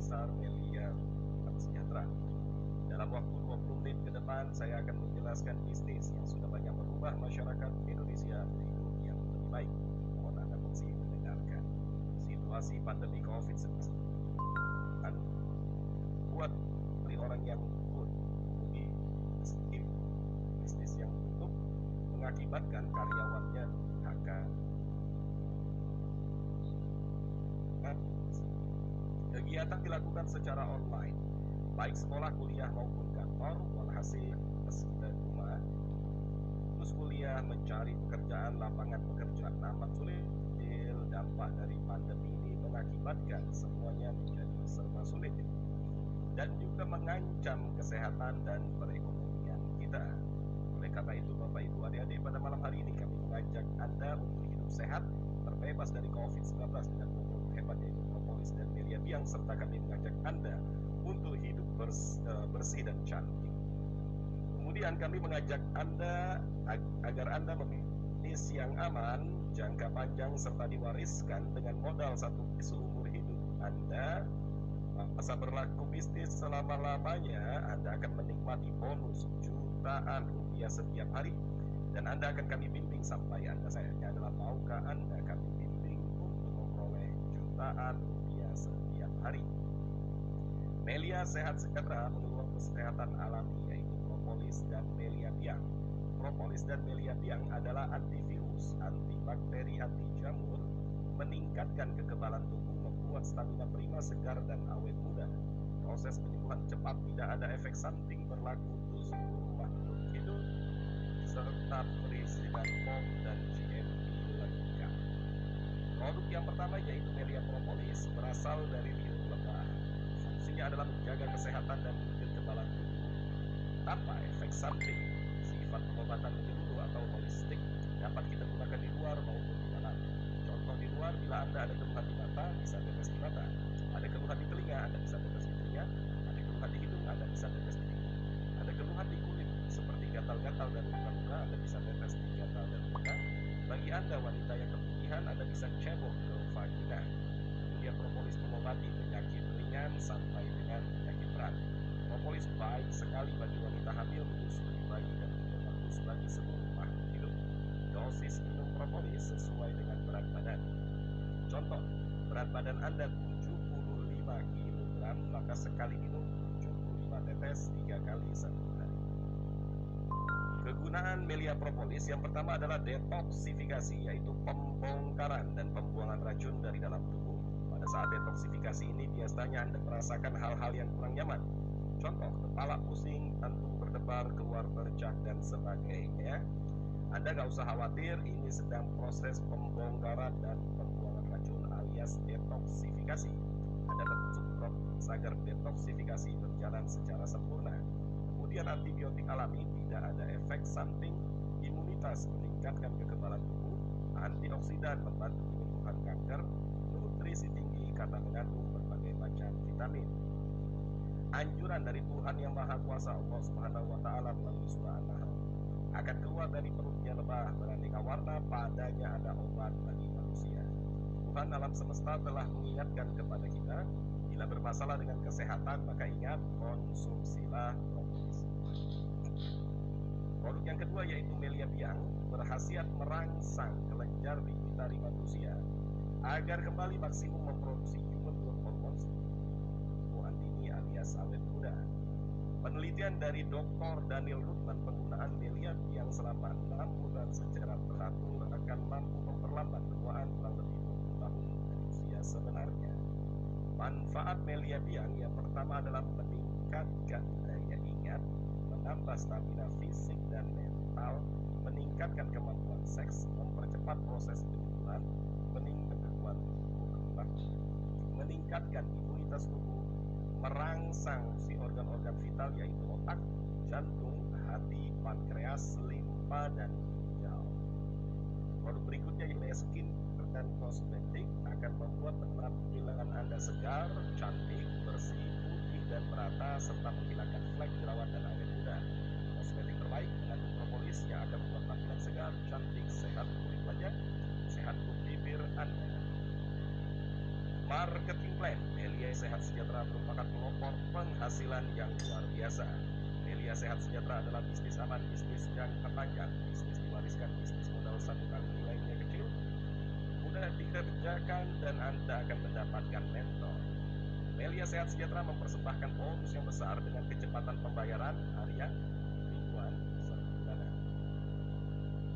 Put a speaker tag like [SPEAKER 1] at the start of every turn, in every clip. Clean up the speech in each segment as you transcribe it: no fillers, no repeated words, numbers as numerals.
[SPEAKER 1] Besar Melia Sejahtera. Dalam waktu 20 menit ke depan, saya akan menjelaskan bisnis yang sudah banyak merubah masyarakat Indonesia menjadi hidup yang lebih baik. Mohon Anda mesti mendengarkan. Situasi pandemi COVID-19 buat dari orang yang good, kemudian bisnis yang tutup mengakibatkan karyawannya PHK. Kegiatan dilakukan secara online, baik sekolah, kuliah maupun kantor. Walhasil meski rumah, terus kuliah, mencari pekerjaan, lapangan pekerjaan amat sulit. Dampak dari pandemi ini mengakibatkan semuanya menjadi serba sulit dan juga mengancam kesehatan dan perekonomian kita. Oleh karena itu, Bapak Ibu adik-adik, pada malam hari ini kami mengajak Anda untuk hidup sehat, terbebas dari COVID-19 dengan produk hebat yaitu propolis dan melia biang, serta kami mengajak Anda untuk hidup bersih dan cantik. Kemudian kami mengajak Anda agar Anda memilih bisnis yang aman, jangka panjang, serta diwariskan dengan modal satu seumur hidup Anda. Masa berlaku bisnis selama-lamanya, Anda akan menikmati bonus jutaan rupiah setiap hari, dan Anda akan kami bimbing sampai Anda sayangnya adalah maukah Anda kami bimbing untuk memperoleh jutaan rupiah setiap hari. Melia Sehat Sejahtera mengeluarkan kesehatan alami yaitu propolis dan melia biang. Propolis dan melia biang adalah antivirus, antibakteri, anti jamur, meningkatkan kekebalan tubuh, membuat stamina prima, segar dan awet muda. Proses penyembuhan cepat, tidak ada efek samping, berlaku untuk seluruh makhluk hidup, serta berisi dengan POM dan GMP lengkap. Produk yang pertama yaitu melia propolis, berasal dari liur lebah. Fungsinya adalah menjaga kesehatan dan kekebalan tubuh tanpa efek samping. Sifat pengobatan menyeluruh atau holistik, dapat kita gunakan di luar maupun di dalam. Contoh di luar, bila Anda ada keluhan di mata, bisa tetes di mata. Ada keluhan di telinga, Anda bisa tetes di telinga. Ada keluhan di hidung, Anda bisa tetes di hidung. Ada keluhan di kulit seperti gatal-gatal dan luka-luka, Anda bisa tetes di gatal dan luka. Bagi Anda wanita yang keputihan, Anda bisa cebok ke vagina. Kemudian propolis mengobati penyakit ringan sampai dengan penyakit berat. Propolis baik sekali bagi wanita hamil, menyusui bayi, dan juga bagus bagi seluruh makhluk hidup. Dosis minum propolis sesuai dengan berat badan. Contoh, berat badan Anda 75 kg, maka sekali minum 75 tetes 3 kali 1 hari. Kegunaan melia propolis yang pertama adalah detoksifikasi, yaitu pembongkaran dan pembuangan racun dari dalam tubuh. Pada saat detoksifikasi ini biasanya Anda merasakan hal-hal yang kurang nyaman. Contoh, kepala pusing, jantung berdebar, keluar bercak, dan sebagainya. Anda nggak usah khawatir, ini sedang proses pembongkaran dan pembuangan racun alias detoksifikasi. Anda tetap support agar detoksifikasi berjalan secara sempurna. Kemudian antibiotik alami, tidak ada efek samping, imunitas, meningkatkan kekebalan tubuh, antioksidan, membantu penyembuhan kanker, nutrisi tinggi karena mengandung berbagai macam vitamin. Anjuran dari Tuhan Yang Maha Kuasa, Allah Subhanahu wa Ta'ala, melalui surah An-Nahl, akan keluar dari perutnya lebah beraneka warna, padanya ada obat bagi manusia. Tuhan alam semesta telah mengingatkan kepada kita, bila bermasalah dengan kesehatan, maka ingat, konsumsilah propolis. Produk yang kedua yaitu melia biang, berkhasiat merangsang kelenjar pituitari manusia agar kembali maksimum memproduksi human growth hormone dini alias awet muda. Penelitian dari Dr. Daniel Rutman, penggunaan melia biang selama 6 bulan secara teratur akan mampu memperlambat penuaan kurang lebih 20 tahun dari usia sebenarnya. Manfaat melia biang yang pertama adalah meningkatkan daya ingat, menambah stamina fisik dan mental, meningkatkan kemampuan seks, mempercepat proses penyembuhan, meningkatkan kekuatan tubuh, meningkatkan imunitas tubuh, merangsang si organ-organ vital yaitu otak, jantung, hati, pankreas, limfa, dan ginjal. Produk berikutnya yaitu skin dan kosmetik akan membuat penampilan Anda segar, cantik, bersih, putih, dan merata, serta menghilangkan flek, jerawat, dan awet muda. Kosmetik terbaik mengandung propolis yang akan membuat tampilan segar, cantik, sehat kulit wajah, sehat kulit bibir Anda. Marketing plan Melia Sehat Sejahtera merupakan pelopor penghasilan yang luar biasa. Melia Sehat Sejahtera adalah bisnis aman, bisnis jangka panjang, bisnis diwariskan, bisnis modal satu kali nilainya kecil, mudah dikerjakan, dan Anda akan mendapatkan mentor. Melia Sehat Sejahtera mempersembahkan bonus yang besar dengan kecepatan pembayaran harian, mingguan, satu bulanan.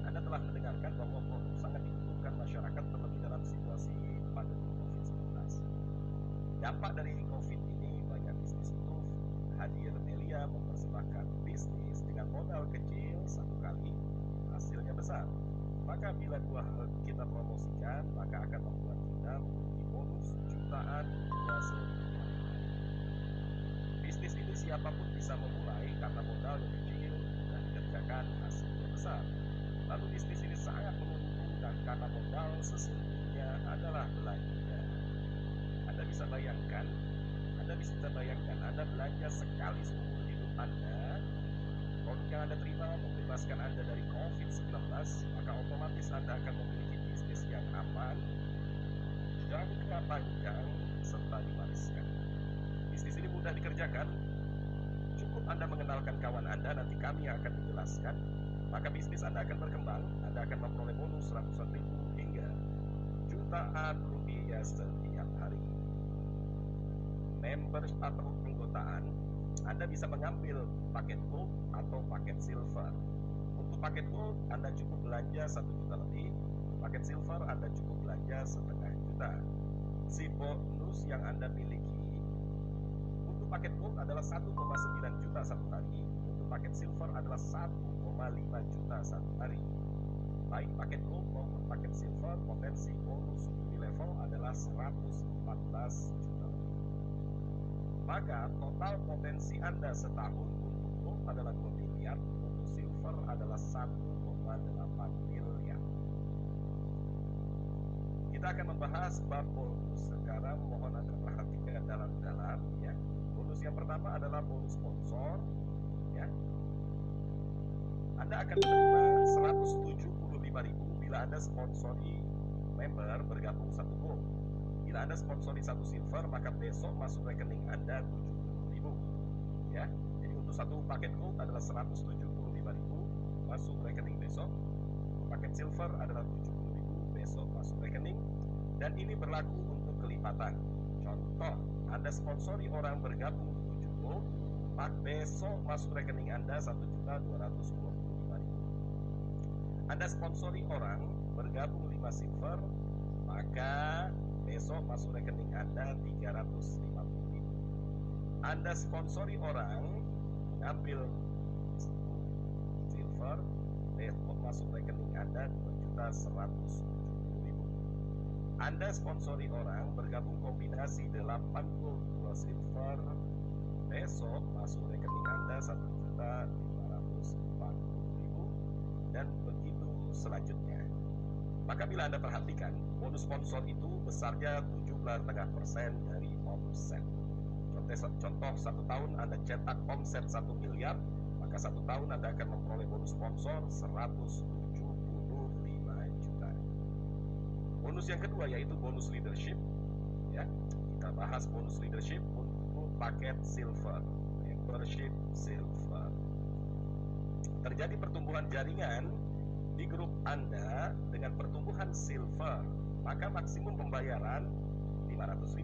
[SPEAKER 1] Anda telah mendengarkan bahwa produk sangat dibutuhkan masyarakat, terlebih dalam situasi pandemi COVID-19. Dampak dari COVID ini, banyak bisnis tutup. Hadir Melia mempersembahkan bisnis dengan modal kecil satu kali, hasilnya besar. Maka bila dua hal kita promosikan, maka akan membuat kita memiliki bonus jutaan hingga setiap hari. Bisnis ini siapapun bisa memulai karena modal yang kecil, mudah dikerjakan, hasilnya besar. Lalu bisnis ini sangat menguntungkan karena modal sesungguhnya adalah belanja. Anda bisa bayangkan Anda belanja sekali seumur hidup Anda, produk yang Anda terima membebaskan Anda dari COVID-19, maka otomatis Anda akan memiliki bisnis yang aman, jangka panjang, serta diwariskan. Bisnis ini mudah dikerjakan, cukup Anda mengenalkan kawan Anda, nanti kami yang akan menjelaskan, maka bisnis Anda akan berkembang, Anda akan memperoleh bonus ratusan ribu hingga jutaan rupiah setiap hari. Membership atau keanggotaan, Anda bisa mengambil paket gold atau paket silver. Untuk paket gold, Anda cukup belanja 1 juta lebih. Untuk paket silver, Anda cukup belanja setengah juta. Si bonus yang Anda miliki untuk paket gold adalah 1,9 juta satu hari. Untuk paket silver adalah 1,5 juta satu hari. Baik paket gold maupun paket silver, potensi bonus level adalah 114 juta lebih. Maka total potensi Anda setahun untuk gold adalah 2 miliar, untuk silver adalah 1,8 miliar. Kita akan membahas bab bonus sekarang, mohon Anda perhatikan dalam-dalam ya. Bonus yang pertama adalah bonus sponsor ya. Anda akan menerima 175.000 bila Anda sponsori member bergabung 1 gold. Bila Anda sponsori 1 silver, maka besok masuk rekening Anda 70.000 ya. Jadi untuk 1 paket gold adalah 175.000 masuk rekening besok. Untuk paket silver adalah 70.000 besok masuk rekening, dan ini berlaku untuk kelipatan. Contoh, Anda sponsori orang bergabung 7 gold, maka besok masuk rekening Anda 1.225.000. Anda sponsori orang bergabung 5 silver, maka besok masuk rekening Anda 350.000. Anda sponsori orang mengambil silver, besok masuk rekening Anda 2.170.000. Anda sponsori orang bergabung kombinasi 8 gold 2 silver, besok masuk rekening Anda 1.540.000, dan begitu selanjutnya. Maka bila Anda perhatikan, bonus sponsor itu besarnya 17,5% dari omset. Contoh 1 tahun Anda cetak omset 1 miliar, maka 1 tahun Anda akan memperoleh bonus sponsor 175 juta. Bonus yang kedua yaitu bonus leadership ya. Kita bahas bonus leadership untuk paket silver, membership silver. Terjadi pertumbuhan jaringan di grup Anda dengan pertumbuhan silver, maka maksimum pembayaran 500.000.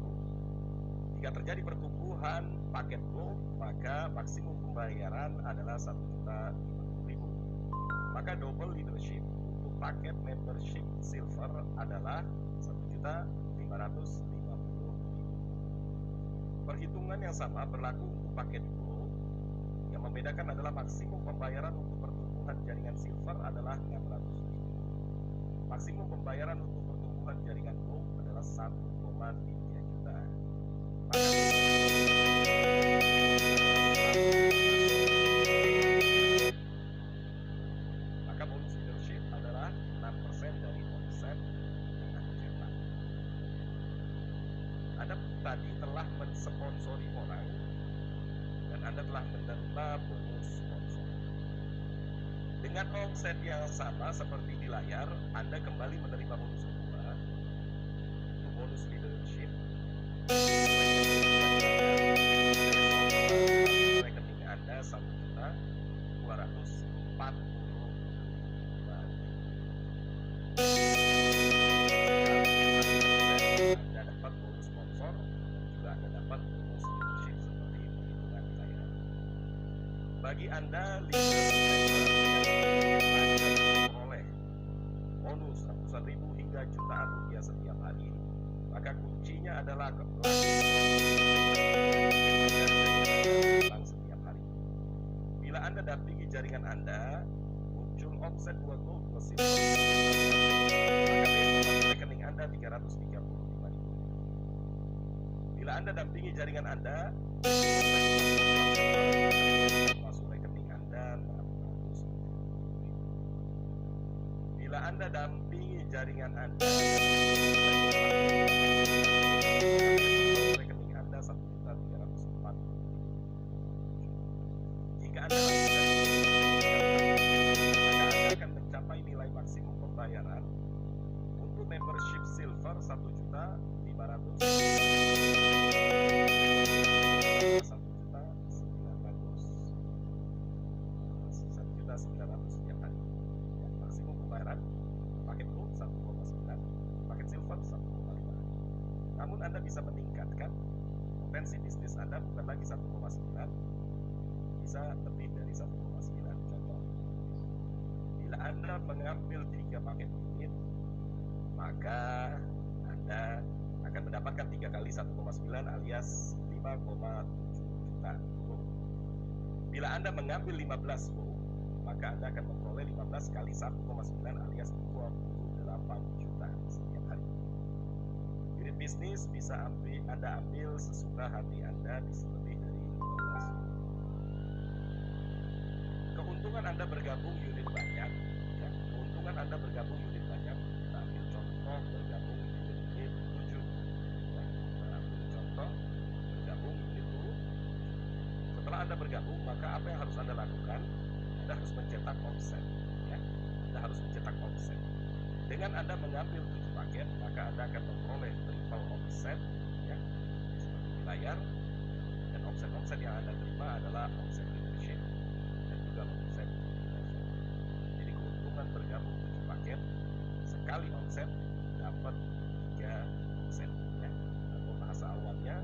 [SPEAKER 1] Jika terjadi pertumbuhan paket gold, maka maksimum pembayaran adalah 1.050.000. Maka double leadership untuk paket membership silver adalah 1.550.000. Perhitungan yang sama berlaku untuk paket gold. Yang membedakan adalah maksimum pembayaran untuk pertumbuhan jaringan silver adalah 600.000. Maksimum pembayaran untuk pertumbuhan jaringan gold adalah 1,3 juta. Maka bonus leadership adalah 6% dari omset yang Anda cetak. Anda tadi telah mensponsori orang dan Anda telah menerima bonus sponsor. Dengan omset yang sama seperti di layar, Anda kembali menerima bonus kedua, itu bonus leadership Bagi Anda listener yang memperoleh bonus ratusan ribu hingga jutaan rupiah setiap hari, maka kuncinya adalah setiap hari. Bila Anda dampingi jaringan Anda, muncul omset 2 gold plus silver, maka besok rekening Anda 335.000. Bila Anda dampingi jaringan Anda, masuk rekening Anda 670.000. Bila Anda dampingi jaringan Anda, rekening Anda 1.340.000. Jika Anda akan mencapai nilai maksimum pembayaran untuk membership silver 1.500.000, 1.900.000 setiap hari. Ya, maksimum pembayaran paket gold 1,9, paket silver 1,5. Namun Anda bisa meningkatkan potensi bisnis Anda, bukan lagi 1,9, bisa lebih dari 1,9. Contoh, bila Anda mengambil 3 paket unit, maka Anda akan mendapatkan 3 kali 1,9 alias 5,7 juta. Bila Anda mengambil 15 gold, maka Anda akan memperoleh 15 kali 1,9 alias 28 juta setiap hari. Unit bisnis bisa Anda ambil sesuka hati Anda, bisa lebih dari 15. Keuntungan Anda bergabung unit banyak, ya, keuntungan Anda bergabung unit banyak. Kita ambil contoh bergabung unit 7, ya, kita ambil contoh bergabung unit 7. Setelah Anda bergabung, maka apa yang harus Anda lakukan? Anda harus mencetak omset, ya. Anda harus mencetak omset. Dengan Anda mengambil 7 paket, maka Anda akan memperoleh triple omset, ya, seperti di layar. Dan omset-omset yang Anda terima adalah omset membership dan juga omset level. Jadi keuntungan bergabung 7 paket, sekali omset dapat 3 omset, ya. Atau bahasa awalnya,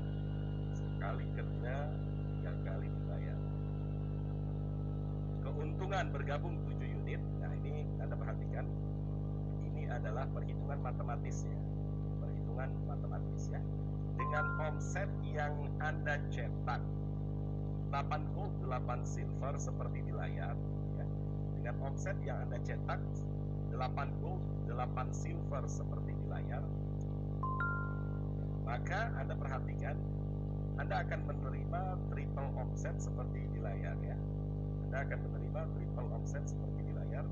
[SPEAKER 1] sekali kerja 3 kali dibayar. Keuntungan bergabung 7 unit, nah ini Anda perhatikan, ini adalah perhitungan matematisnya. Perhitungan matematis, ya. Dengan omset yang Anda cetak 8 gold 8 silver seperti di layar, ya. Dengan omset yang Anda cetak 8 gold 8 silver seperti di layar, maka Anda perhatikan Anda akan menerima triple omset seperti di layar, ya. Anda akan menerima triple omset seperti di layar.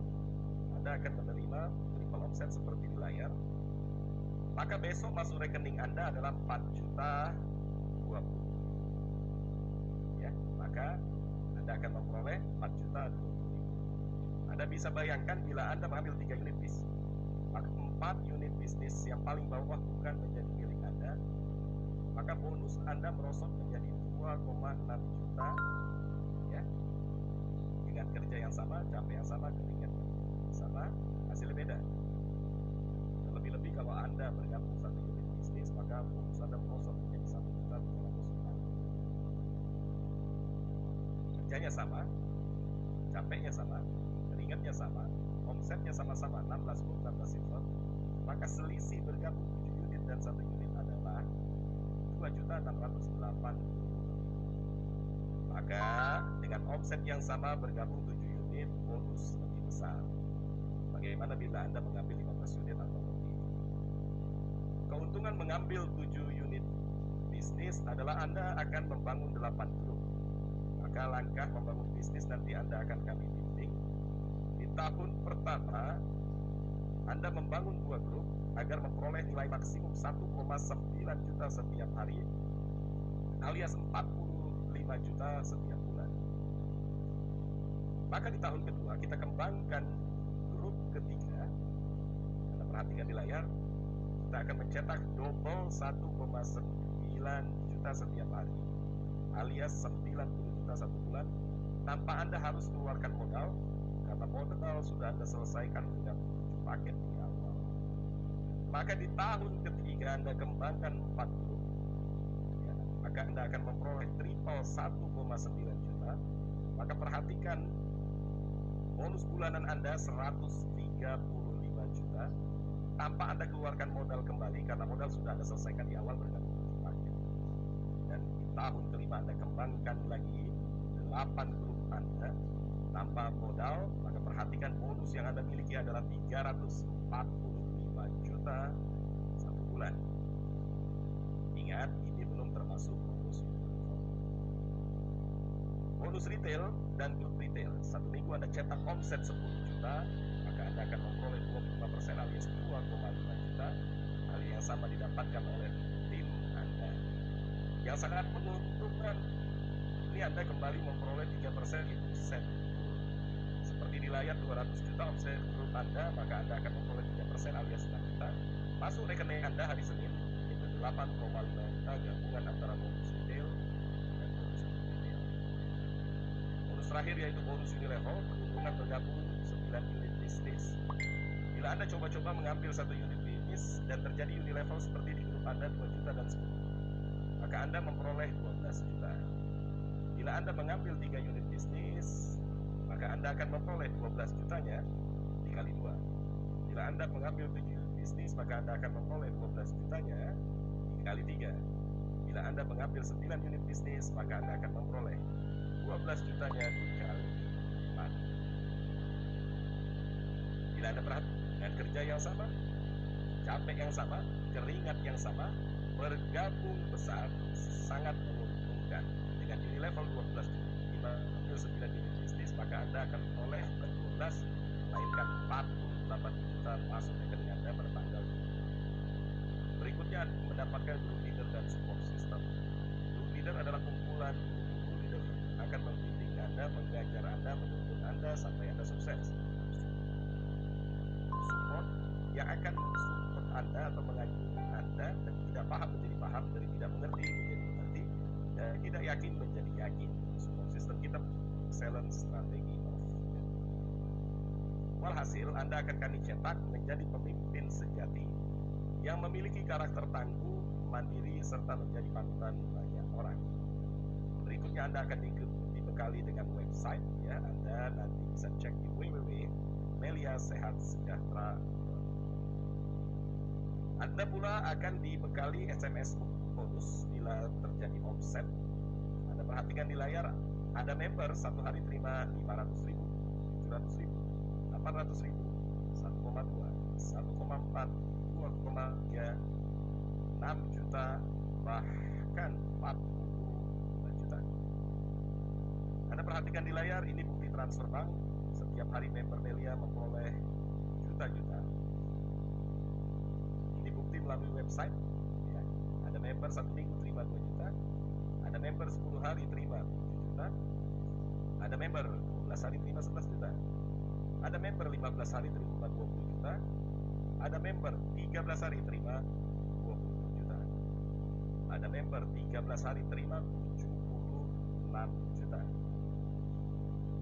[SPEAKER 1] Anda akan menerima triple omset seperti di layar. Maka besok masuk rekening Anda adalah 4.020.000. Ya, maka Anda akan memperoleh 4.020.000. Anda bisa bayangkan bila Anda mengambil 3 unit bisnis, maka 4 unit bisnis yang paling bawah bukan menjadi milik Anda, maka bonus Anda merosot menjadi 2,6 juta, ya. Dengan kerja yang sama, capek yang sama, keringat yang sama, hasilnya beda. Lebih-lebih kalau Anda bergabung 1 unit bisnis, maka bonus Anda merosot menjadi 1.300.000. Kerjanya sama, capeknya sama, keringatnya sama, omsetnya sama-sama 16 gold 16 silver, maka selisih bergabung 7 unit dan 1 unit adalah 2.680.000. Maka dengan omset yang sama bergabung 7 unit, bonus lebih besar. Bagaimana bila Anda mengambil 15 unit atau lebih? Keuntungan mengambil 7 unit bisnis adalah Anda akan membangun 8 grup. Maka langkah membangun bisnis nanti Anda akan kami bimbing. Di tahun pertama, Anda membangun 2 grup agar memperoleh nilai maksimum 1,9 juta setiap hari, alias 45 juta setiap bulan. Maka di tahun kedua kita kembangkan grup ketiga. Anda perhatikan di layar, kita akan mencetak double 1,9 juta setiap hari, alias 90 juta satu bulan, tanpa Anda harus keluarkan modal, karena modal sudah Anda selesaikan dengan 7 paket di awal. Maka di tahun ketiga Anda kembangkan 4 grup, ya, maka Anda akan memperoleh triple 1,9 juta, maka perhatikan bonus bulanan Anda 135 juta tanpa Anda keluarkan modal kembali karena modal sudah Anda selesaikan di awal bergabung di paket. Dan di tahun kelima Anda kembangkan lagi 8 grup Anda tanpa modal, maka perhatikan bonus yang Anda miliki adalah 345 juta satu bulan. Ingat, ini belum termasuk bonus bonus retail dan grup retail. Satu minggu Anda cetak omset 10 juta, maka Anda akan memperoleh 25% alias 2,5 juta. Hal yang sama didapatkan oleh tim Anda. Yang sangat menguntungkan, ini Anda kembali memperoleh 3% itu set. Seperti di layar 200 juta omset grup Anda, maka Anda akan memperoleh 3% alias 6 juta. Masuk rekening Anda hari Senin, itu 8,5 juta gabungan antara bonus retail dan bonus retail. Bonus terakhir yaitu bonus Unilevel, keuntungan bergabung 9 unit bisnis. Bila Anda coba-coba mengambil satu unit bisnis dan terjadi Unilevel seperti di grup Anda 2 juta dan 10, maka Anda memperoleh 12 juta. Bila Anda mengambil 3 unit bisnis, maka Anda akan memperoleh 12 jutanya dikali 2. Bila Anda mengambil 7 unit bisnis, maka Anda akan memperoleh 12 jutanya dikali 3. Bila Anda mengambil 9 unit bisnis, maka Anda akan memperoleh 12 jutanya dikali 4. Bila Anda perhatikan dengan kerja yang sama, capek yang sama, keringat yang sama, bergabung besar sangat menguntungkan. Dengan Unilevel 12 juta, ambil 9 unit bisnis, maka Anda akan memperoleh 12, melainkan 48 juta masuk rekening Anda bertanggal. Berikutnya mendapatkan group leader dan support system. Group leader adalah kumpulan guru leader akan membimbing Anda, mengajar Anda, menuntun Anda sampai Anda sukses. Support yang akan support Anda atau mengajari Anda dan tidak paham menjadi paham, dari tidak mengerti menjadi mengerti, dan tidak yakin menjadi yakin. Support system kita excellent strategi of. Walhasil Anda akan kami cetak menjadi pemimpin sejati yang memiliki karakter tangguh, mandiri, serta menjadi panutan banyak orang. Berikutnya Anda akan dibekali dengan website, ya. Anda nanti bisa cek di www.meliasehatsejahtera. Anda pula akan dibekali SMS bonus bila terjadi omset. Anda perhatikan di layar, ada member satu hari terima 500.000, 700.000, 800.000, 1,2, 1,4, 2,3, 6 juta, bahkan 45 juta. Anda perhatikan di layar, ini bukti transfer bank. Setiap hari member Melia memperoleh juta-juta. Ini bukti melalui website, ya. Ada member 1 minggu terima 2 juta. Ada member 10 hari terima 7 juta. Ada member 12 hari terima 11 juta. Ada member 15 hari terima 20 juta. Ada member 13 hari terima 20 juta. Ada member 13 hari terima 76 juta.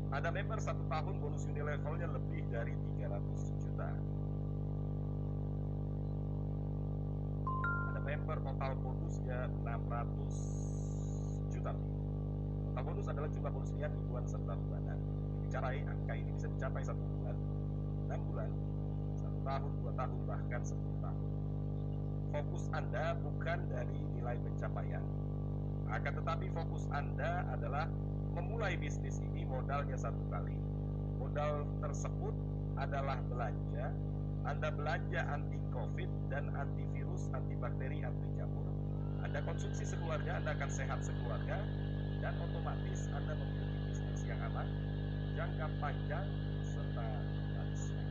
[SPEAKER 1] Ada member 1 tahun bonus Unilevelnya lebih dari 300 juta. Ada member total bonusnya 600 juta. Total bonus adalah jumlah bonus niat, mingguan, serta bulanan. Bicarai angka ini bisa dicapai 1 bulan, 6 bulan, 1 tahun, 2 tahun, bahkan 10 tahun. Fokus Anda bukan dari nilai pencapaian, akan tetapi fokus Anda adalah memulai bisnis ini modalnya 1 kali. Modal tersebut adalah belanja. Anda belanja anti COVID dan antivirus, antibakteri, anti jamur. Anda konsumsi sekeluarga, Anda akan sehat sekeluarga, dan otomatis Anda memiliki bisnis yang aman, jangka panjang, serta lansia.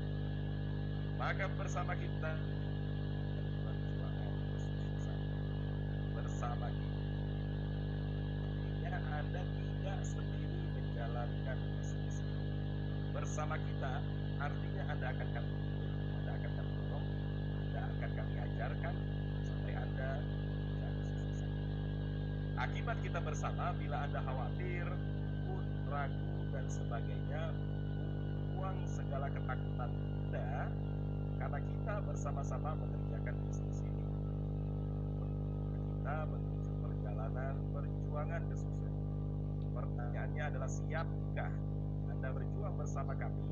[SPEAKER 1] Maka bersama kita perjuangan kesuksesan bersama kita. Anda tidak sendiri menjalankan bisnis ini. Bersama kita artinya Anda akan kami bimbing, Anda akan kami dorong, Anda akan kami ajarkan sampai Anda menjadi sukses. Akibat kita bersama, bila Anda khawatir, takut, ragu, dan sebagainya, buang segala ketakutan Anda, karena kita bersama-sama mengerjakan bisnis ini. Kita menuju perjalanan perjuangan kesuksesan. Pertanyaannya adalah, siapkah Anda berjuang bersama kami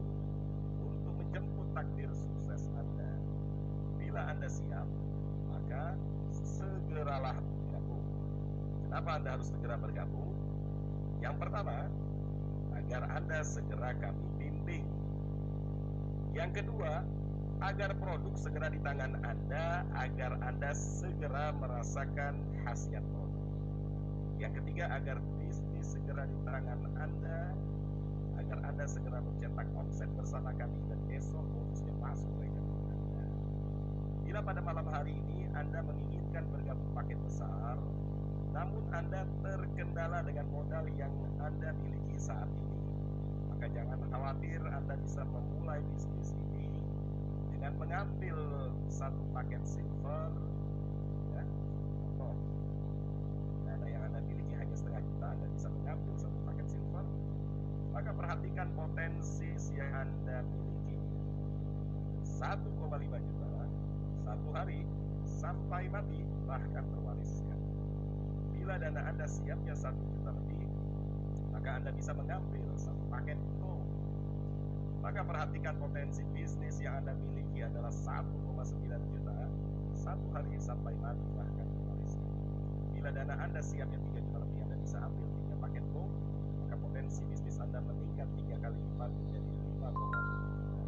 [SPEAKER 1] untuk menjemput takdir sukses Anda? Bila Anda siap, maka segeralah bergabung. Kenapa Anda harus segera bergabung? Yang pertama, agar Anda segera kami bimbing. Yang kedua, agar produk segera di tangan Anda, agar Anda segera merasakan khasiat produk. Yang ketiga, agar bisnis segera di tangan Anda, agar Anda segera mencetak omset bersama kami dan esok bonusnya masuk rekening Anda. Bila pada malam hari ini Anda menginginkan bergabung paket besar, namun Anda terkendala dengan modal yang Anda miliki saat ini, maka jangan khawatir, Anda bisa memulai bisnis ini dengan mengambil satu paket silver, ya, atau dana yang Anda miliki hanya setengah juta, Anda bisa mengambil satu paket silver. Maka perhatikan potensi yang Anda miliki, 1,5 juta satu hari sampai mati, bahkan terwariskan. Bila dana Anda siapnya 1 juta lebih, maka Anda bisa mengambil satu paket gold. Maka perhatikan potensi bisnis yang Anda miliki adalah 1,9 juta satu hari sampai mati, bahkan terwariskan. Bila dana Anda siapnya 3 juta lebih, Anda bisa ambil 3 paket gold, maka potensi bisnis Anda meningkat 3 kali lipat menjadi 5,7 juta.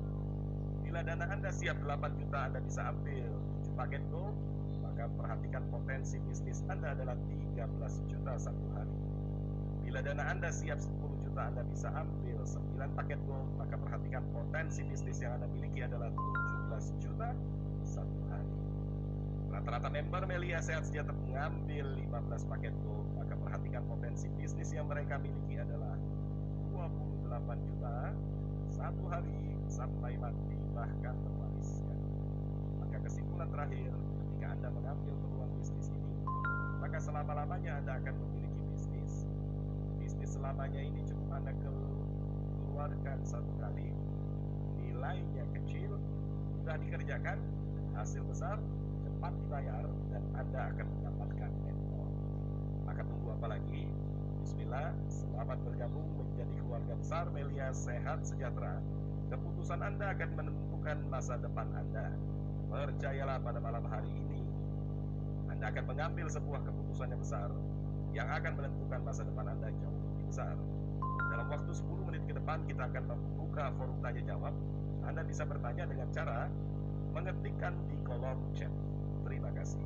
[SPEAKER 1] Bila dana Anda siap 8 juta, Anda bisa ambil 7 paket gold, maka perhatikan potensi bisnis Anda adalah 13 juta satu hari. Bila dana Anda siap 10 juta, Anda bisa ambil 9 paket gold, maka perhatikan potensi bisnis yang Anda miliki adalah 17 juta satu hari. Rata-rata member Melia Sehat Sejahtera mengambil 15 paket gold, maka perhatikan potensi bisnis yang mereka miliki adalah 28 juta satu hari sampai mati, bahkan terwariskan. Maka kesimpulan terakhir, ketika Anda mengambil peluang bisnis ini, maka selama-lamanya Anda akan memiliki bisnis. Bisnis selamanya ini cukup Anda keluarkan satu kali, nilainya kecil, mudah dikerjakan, hasil besar, cepat dibayar, dan Anda akan mendapatkan mentor. Maka tunggu apa lagi? Bismillah, selamat bergabung menjadi keluarga besar Melia Sehat Sejahtera. Keputusan Anda akan menentukan masa depan Anda. Percayalah, pada malam hari ini Anda akan mengambil sebuah keputusan yang besar yang akan menentukan masa depan Anda jauh lebih besar. Dalam waktu 10 menit ke depan kita akan membuka forum tanya jawab. Anda bisa bertanya dengan cara mengetikkan di kolom chat. Terima kasih.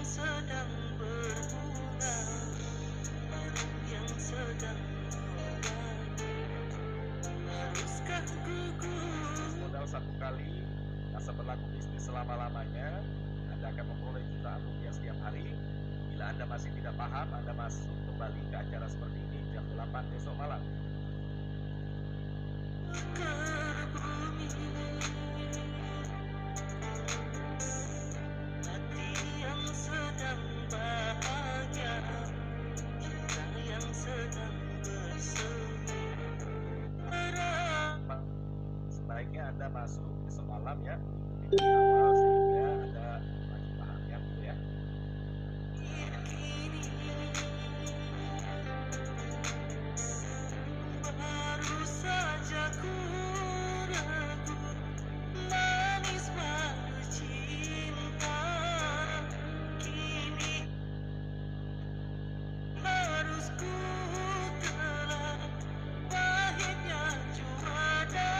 [SPEAKER 2] Sedang berbunga, harum yang sedang mewangi, haruskah gugur?
[SPEAKER 1] Modal satu kali, masa berlaku bisnis selama-lamanya, Anda akan memperoleh jutaan rupiah setiap hari. Bila Anda masih tidak paham, Anda masuk kembali ke acara seperti ini jam 8 besok malam.
[SPEAKER 2] Ke bumi, hati yang sedang bahagia, cinta yang sedang bersemi, harap
[SPEAKER 1] Sebaiknya Anda masuk besok malam ya, ikuti di awal sehingga Anda makin paham ya, Bu ya.
[SPEAKER 2] kini baru saja ku ragu, manis bercinta, kini harus ku telan pahitnya juara.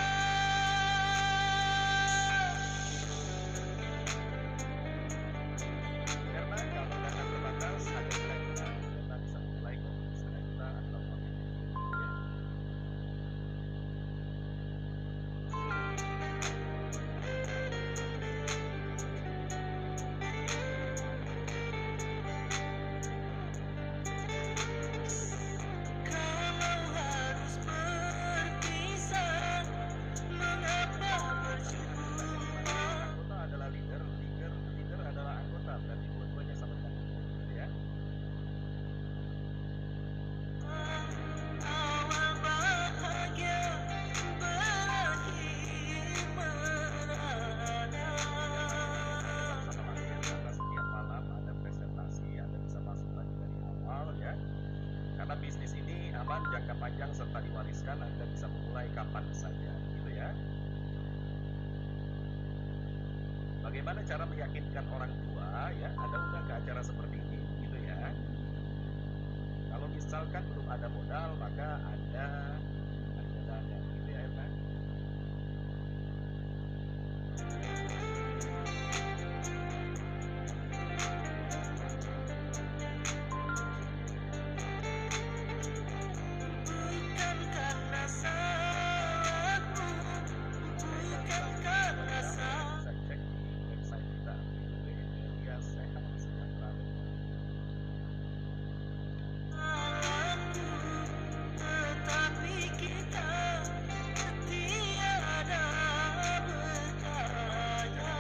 [SPEAKER 1] panjang serta diwariskan, Anda bisa memulai kapan saja, gitu ya. Bagaimana cara meyakinkan orang tua ya, Anda undang ke acara seperti ini, gitu ya. Kalau misalkan belum ada modal, maka Anda cari modalnya, gitu ya, Irma.
[SPEAKER 2] Bukan karena salahku, bukan karena
[SPEAKER 1] Bisa cek di website kita www.meliasehatsejahtera.com.
[SPEAKER 2] salahku, tetapi kita tiada berdaya.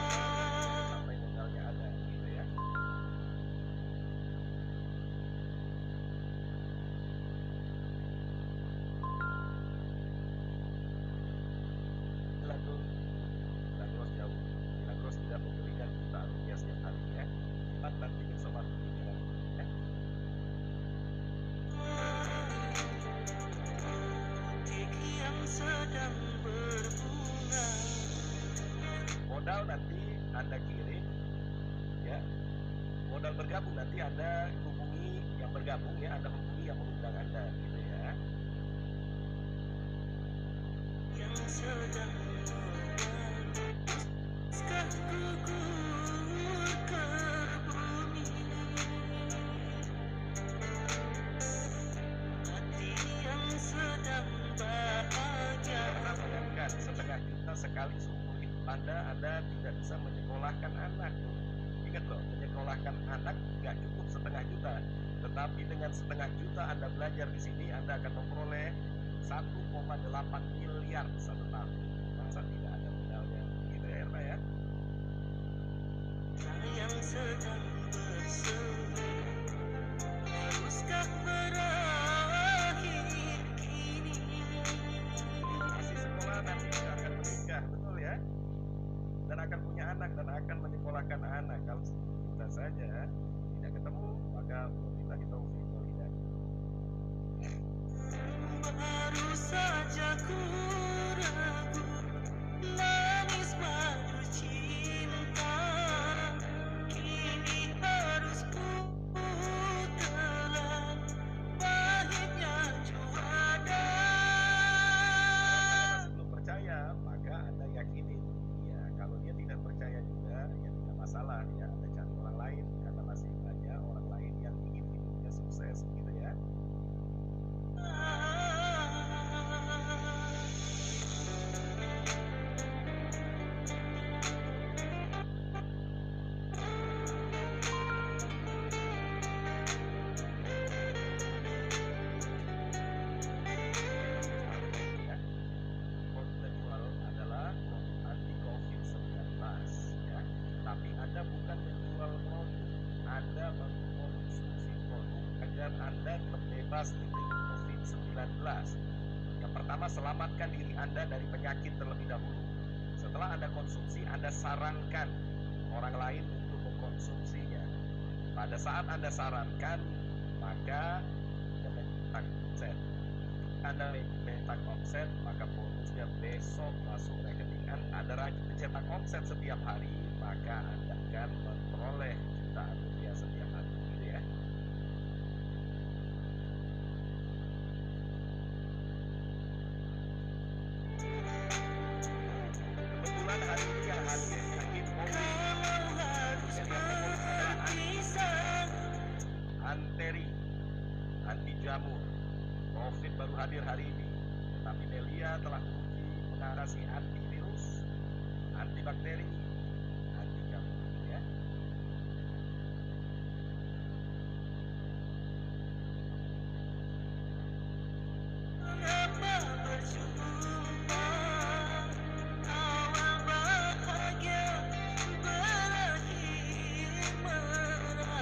[SPEAKER 1] Sampai modalnya ada, gitu ya. Milagros jauh. Milagros tidak memberikan jutaan rupiah setiap hari ya. Cepat nanti besok waktu ya.
[SPEAKER 2] Butik yang sedang berbunga.
[SPEAKER 1] Modal nanti Anda kirim ya. Modal bergabung nanti Anda hubungi yang bergabung ya, Anda hubungi yang mengundang Anda, gitu ya.
[SPEAKER 2] Yang sedang memuskah gugur ke bumi. Hati yang sedang bahagia.
[SPEAKER 1] Pernah bayangkan setengah juta sekali seumur hidup Anda tidak bisa menyekolahkan anak. Ingat loh, menyekolahkan anak nggak cukup setengah juta. Tetapi dengan setengah juta Anda belajar di sini, Anda akan memperoleh 1,8 miliar satu tahun. Masa tidak ada modalnya, gitu ya, Erna ya.
[SPEAKER 2] Yang sedang bersemi, haruskah berakhir kini?
[SPEAKER 1] Masih sekolah nanti akan menikah, betul ya. Dan akan punya anak dan akan menyekolahkan anak. Kalau kita saja tidak ketemu, maka wabillahi taufiq wal hidayah.
[SPEAKER 2] Baru saja ku ragu, manis baru cinta. Kini harus ku telan pahitnya juara.
[SPEAKER 1] Kalau masih belum percaya, maka Anda yakinin. Ya, kalau dia tidak percaya juga, ya tidak masalah. Ya, Anda cari orang lain karena masih banyak orang lain yang ingin hidupnya sukses, gitu ya. Ya. Produk kita jual adalah produk anti COVID-19 ya. Tapi Anda bukan menjual produk, Anda mengkonsumsi produk agar Anda terbebas dari COVID-19. Yang pertama, selamatkan diri Anda dari penyakit terlebih dahulu. Setelah Anda konsumsi, Anda sarankan orang lain untuk mengkonsumsinya. Pada saat Anda sarankan, maka Anda mencetak omset. Anda mencetak omset, maka bonusnya besok masuk rekening Anda. Anda rajin mencetak omset setiap hari, maka Anda akan memperoleh jutaan rupiah setiap hari, gitu ya. Kebetulan hari ini yang hadir lagi
[SPEAKER 2] Kalau harus berpisah,
[SPEAKER 1] Anteri, anti jamur. COVID baru hadir hari ini, tetapi Melia telah teruji mengatasi antivirus, antibakteri, anti jamur, ya.
[SPEAKER 2] mengapa berjumpa? Awal bahagia berakhir merana.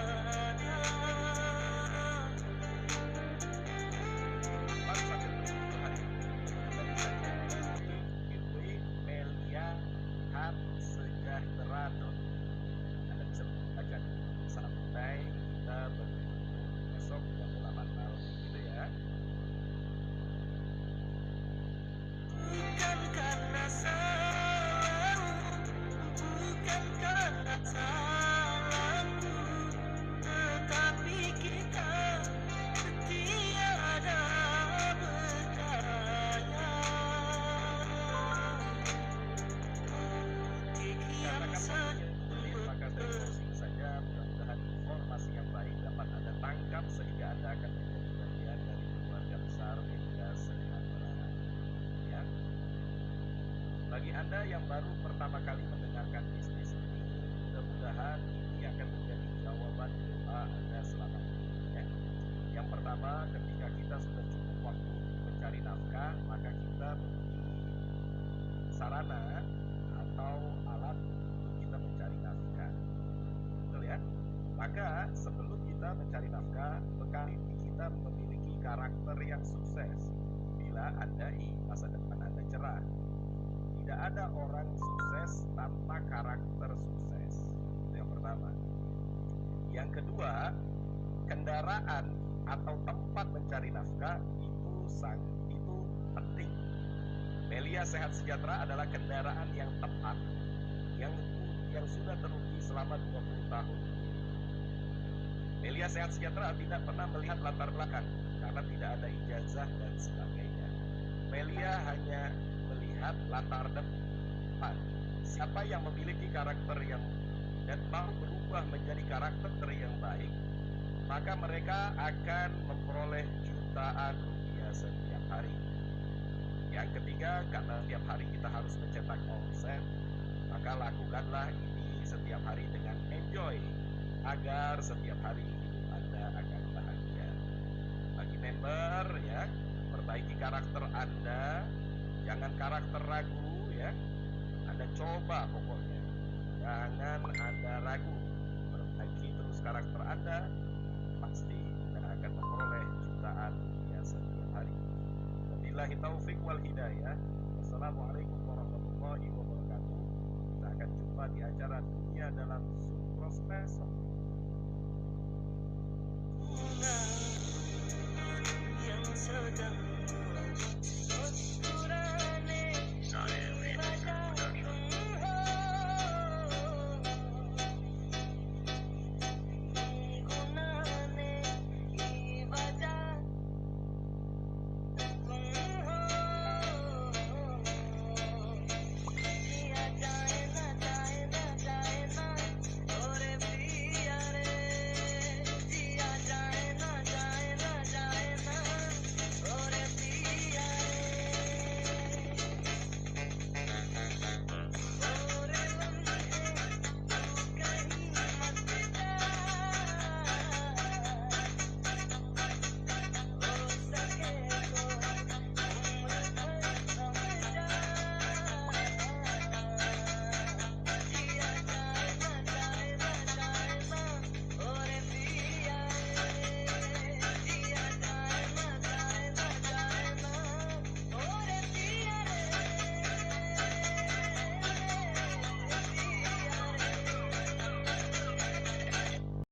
[SPEAKER 1] Baru sampai 7 hari ini, Anda bisa cek di www.meliahatsejahtera.com. Anda yang baru pertama kali mendengarkan bisnis ini, mudah-mudahan ini akan menjadi jawaban doa Anda selama ini. Ya. Yang pertama, ketika kita sudah cukup waktu untuk mencari nafkah, maka kita memiliki sarana atau alat untuk kita mencari nafkah. Betul ya? Maka sebelum kita mencari nafkah, bekal ini kita memiliki karakter yang sukses. Bila Anda masa depan Anda cerah. Tidak ada orang sukses tanpa karakter sukses. Itu yang pertama. Yang kedua, kendaraan atau tempat mencari nafkah itu penting. Melia Sehat Sejahtera adalah kendaraan yang tepat yang sudah teruji selama 20 tahun. Melia Sehat Sejahtera tidak pernah melihat latar belakang karena tidak ada ijazah dan sebagainya. Melia hanya melihat latar depan. Siapa yang memiliki karakter yang dan mau berubah menjadi karakter yang baik, maka mereka akan memperoleh jutaan rupiah setiap hari. Yang ketiga, karena setiap hari kita harus mencetak omset, maka lakukanlah ini setiap hari dengan enjoy, agar setiap hari hidup Anda akan bahagia. Bagi member ya, perbaiki karakter Anda, jangan karakter ragu ya. Anda coba pokoknya, jangan Anda ragu, perbaiki terus karakter Anda, pasti Anda akan memperoleh jutaan rupiah setiap hari. Wabillahi taufik wal hidayah. Wassalamualaikum warahmatullahi wabarakatuh. Kita akan jumpa di acara Dunia dalam Suprosper.
[SPEAKER 2] Bunga yang sedang